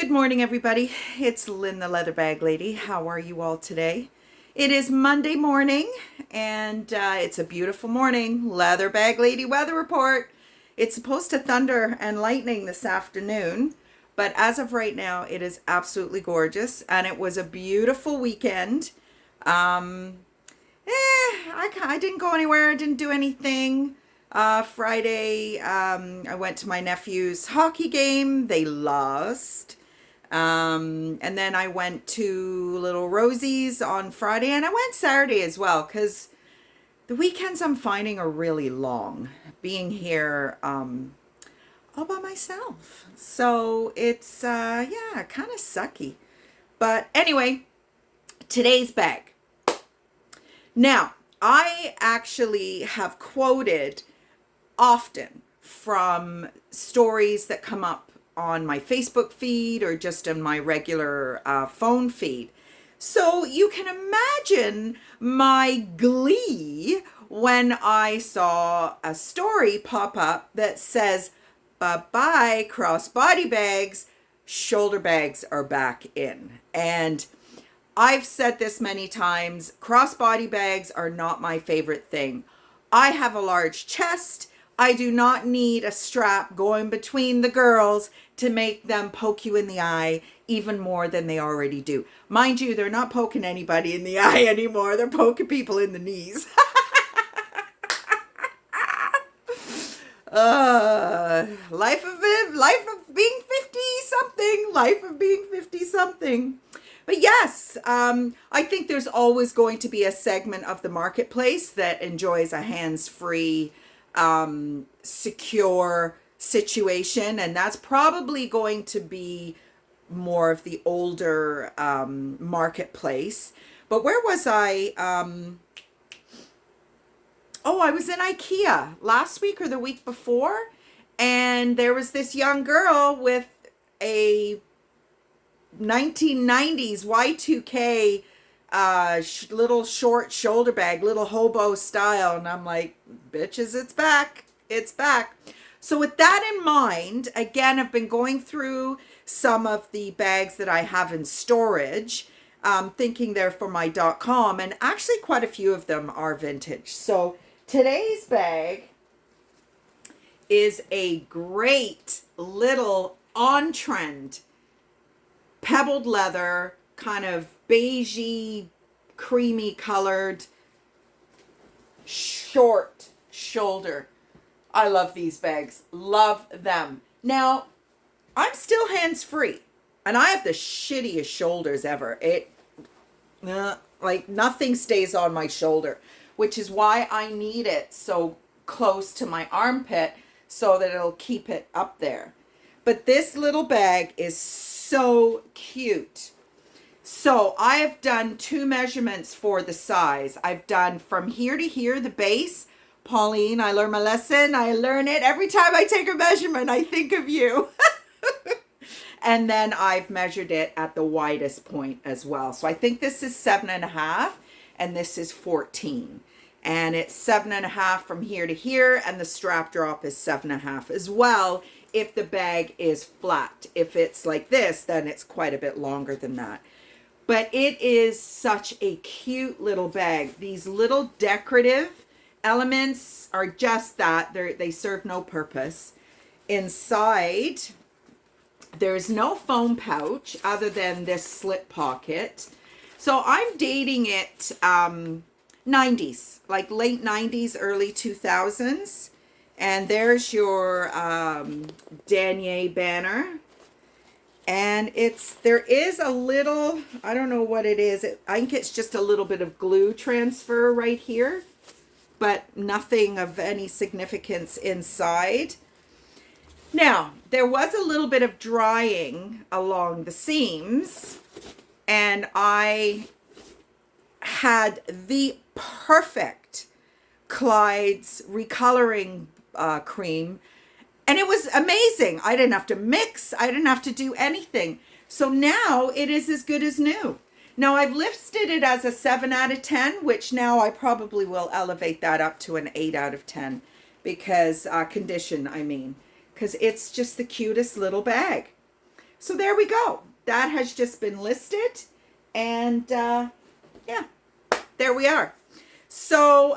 Good morning, everybody. It's Lynn, the leather bag lady. How are you all today? It is Monday morning, and it's a beautiful morning. Leather bag lady weather report. It's supposed to thunder and lightning this afternoon, but as of right now, it is absolutely gorgeous, and it was a beautiful weekend. I didn't go anywhere. I didn't do anything. Friday, I went to my nephew's hockey game. They lost. And then I went to Little Rosie's on Friday, and I went Saturday as well, because the weekends I'm finding are really long, being here all by myself. So it's, yeah, kind of sucky. But anyway, today's bag. Now, I actually have quoted often from stories that come up on my Facebook feed or just in my regular phone feed. So you can imagine my glee when I saw a story pop up that says, bye-bye crossbody bags, shoulder bags are back in. And I've said this many times, crossbody bags are not my favorite thing. I have a large chest. I do not need a strap going between the girls to make them poke you in the eye even more than they already do. Mind you, they're not poking anybody in the eye anymore. They're poking people in the knees. Life of being 50 something, life of being 50 something. But yes, I think there's always going to be a segment of the marketplace that enjoys a hands-free, secure situation, and that's probably going to be more of the older marketplace. But where was I? I was in IKEA last week or the week before, and there was this young girl with a 1990s Y2K little short shoulder bag, little hobo style, and I'm like, bitches, it's back. So with that in mind, again, I've been going through some of the bags that I have in storage, thinking they're for my .com, and actually quite a few of them are vintage. So today's bag is a great little on-trend pebbled leather, kind of beigey, creamy colored, short shoulder. I love these bags. Love them. Now, I'm still hands-free, and I have the shittiest shoulders ever. Like nothing stays on my shoulder, which is why I need it so close to my armpit so that it'll keep it up there. But this little bag is so cute. So I have done 2 measurements for the size. I've done from here to here, the base. Pauline, I learned my lesson. I learn it every time I take a measurement. I think of you. And then I've measured it at the widest point as well. So I think this is 7.5 and this is 14. And it's 7.5 from here to here, and the strap drop is 7.5 as well if the bag is flat. If it's like this, then it's quite a bit longer than that. But it is such a cute little bag. These little decorative elements are just that. They serve no purpose. Inside, there's no foam pouch other than this slip pocket. So I'm dating it 90s, like late 90s, early 2000s. And there's your Danier banner. And there is a little, I don't know what it is. I think it's just a little bit of glue transfer right here, but nothing of any significance inside. Now, there was a little bit of drying along the seams, and I had the perfect Clyde's recoloring cream, and it was amazing. I didn't have to mix. I didn't have to do anything. So now it is as good as new. Now I've listed it as a 7 out of 10, which now I probably will elevate that up to an 8 out of 10 because condition, I mean, because it's just the cutest little bag. So there we go. That has just been listed. And yeah, there we are. So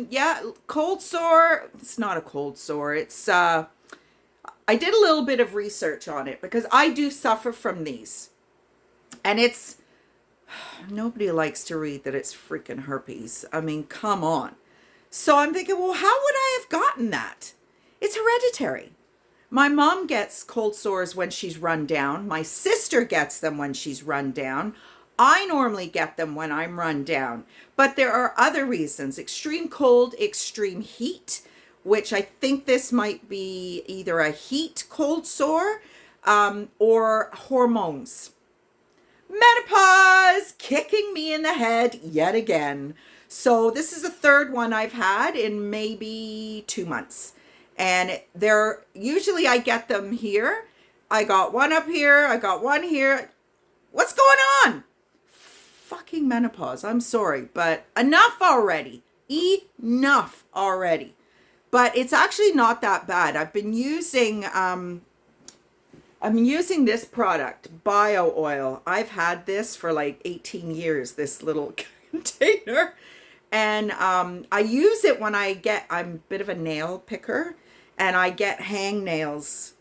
yeah, cold sore. It's not a cold sore. It's I did a little bit of research on it because I do suffer from these. And it's, nobody likes to read that it's freaking herpes. I mean, come on. So I'm thinking, well, how would I have gotten that? It's hereditary. My mom gets cold sores when she's run down. My sister gets them when she's run down. I normally get them when I'm run down. But there are other reasons. Extreme cold, extreme heat, which I think this might be either a heat cold sore or hormones. Menopause kicking me in the head yet again. So this is the third one I've had in maybe 2 months. And they're usually I get them here. I got one up here. I got one here. What's going on? Fucking menopause. I'm sorry, but enough already. Enough already. But it's actually not that bad. I've been using this product, Bio Oil. I've had this for like 18 years, this little container. And I use it when I'm a bit of a nail picker and I get hangnails.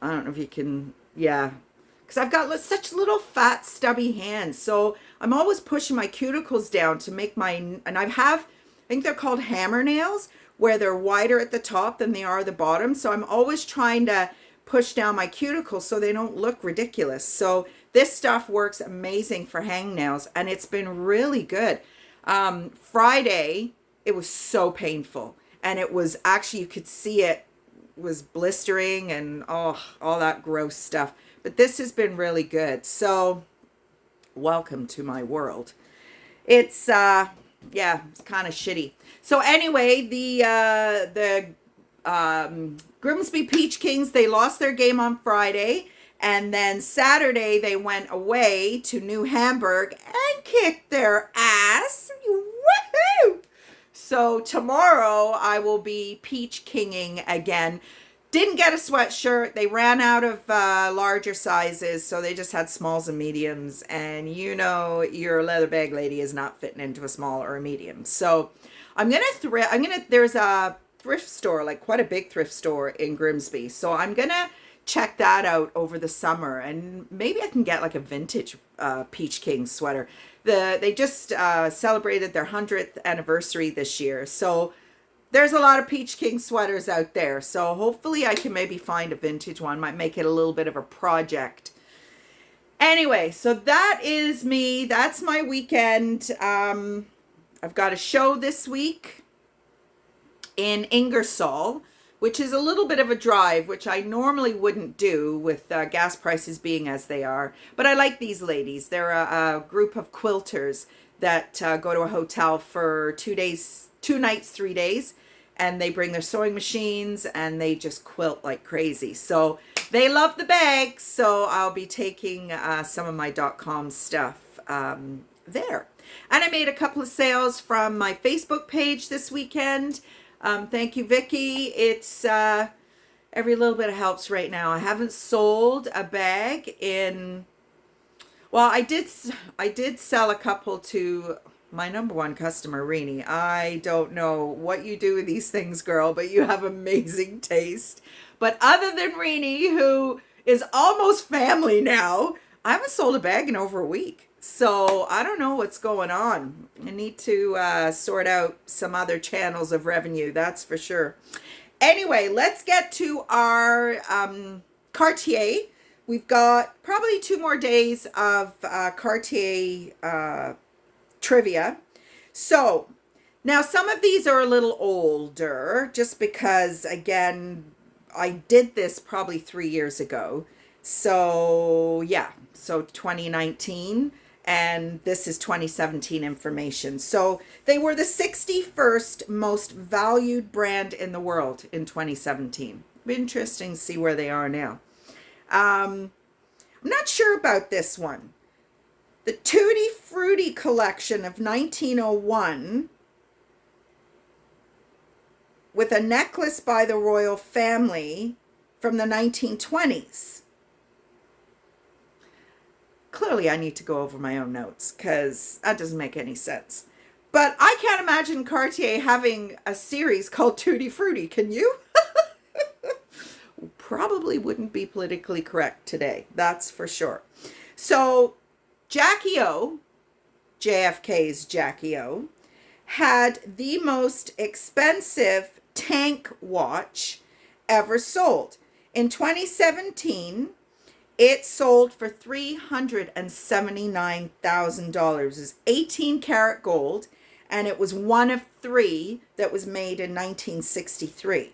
I don't know if you can, yeah. Because I've got such little fat stubby hands. So I'm always pushing my cuticles down to make and I think they're called hammer nails, where they're wider at the top than they are the bottom. So I'm always trying to push down my cuticles so they don't look ridiculous. So this stuff works amazing for hangnails and it's been really good. Friday, it was so painful and it was actually, you could see it was blistering and all that gross stuff. But this has been really good. So welcome to my world. It's, yeah, it's kind of shitty. So anyway, the Grimsby Peach Kings, they lost their game on Friday. And then Saturday, they went away to New Hamburg and kicked their ass. Woohoo! So tomorrow, I will be Peach Kinging again. Didn't get a sweatshirt. They ran out of larger sizes, so they just had smalls and mediums. And you know your leather bag lady is not fitting into a small or a medium. So there's a thrift store, like quite a big thrift store in Grimsby. So I'm gonna check that out over the summer, and maybe I can get like a vintage Peach King sweater. They just celebrated their 100th anniversary this year, so there's a lot of Peach King sweaters out there. So hopefully I can maybe find a vintage one. Might make it a little bit of a project. Anyway, so that is me. That's my weekend. I've got a show this week in Ingersoll, which is a little bit of a drive, which I normally wouldn't do with gas prices being as they are. But I like these ladies. They're a group of quilters that go to a hotel for 2 days, 2 nights, 3 days. And they bring their sewing machines and they just quilt like crazy. So they love the bags. So I'll be taking some of my .com stuff there. And I made a couple of sales from my Facebook page this weekend. Thank you, Vicky. It's every little bit helps right now. I haven't sold a bag in, well, I did sell a couple to my number one customer, Renee. I don't know what you do with these things, girl, but you have amazing taste. But other than Renee, who is almost family now, I haven't sold a bag in over a week. So I don't know what's going on. I need to sort out some other channels of revenue, that's for sure. Anyway, let's get to our Cartier. We've got probably 2 more days of Cartier trivia. So now some of these are a little older just because, again, I did this probably 3 years ago. So yeah, so 2019. And this is 2017 information. So they were the 61st most valued brand in the world in 2017. Interesting to see where they are now. I'm not sure about this one. The Tutti Frutti collection of 1901 with a necklace by the royal family from the 1920s. clearly I need to go over my own notes because that doesn't make any sense. But I can't imagine Cartier having a series called Tutti Frutti. Can you? Probably wouldn't be politically correct today. That's for sure. So Jackie O, JFK's Jackie O, had the most expensive tank watch ever sold. In 2017, it sold for $379,000. It's 18 karat gold, and it was one of 3 that was made in 1963.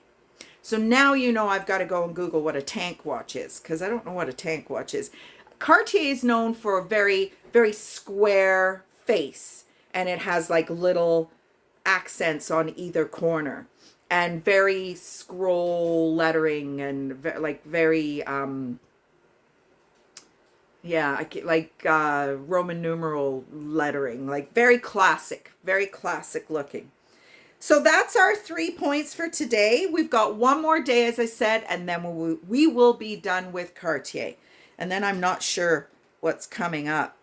So now you know I've got to go and Google what a tank watch is, because I don't know what a tank watch is. Cartier is known for a very, very square face, and it has like little accents on either corner, and very scroll lettering, and like very yeah, like Roman numeral lettering, like very classic looking. So that's our 3 points for today. We've got one more day, as I said, and then we will be done with Cartier. And then I'm not sure what's coming up.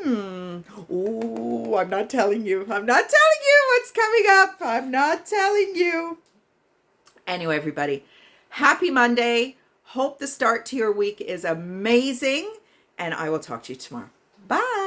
Oh, I'm not telling you. I'm not telling you what's coming up. I'm not telling you. Anyway, everybody, happy Monday. Hope the start to your week is amazing. And I will talk to you tomorrow. Bye.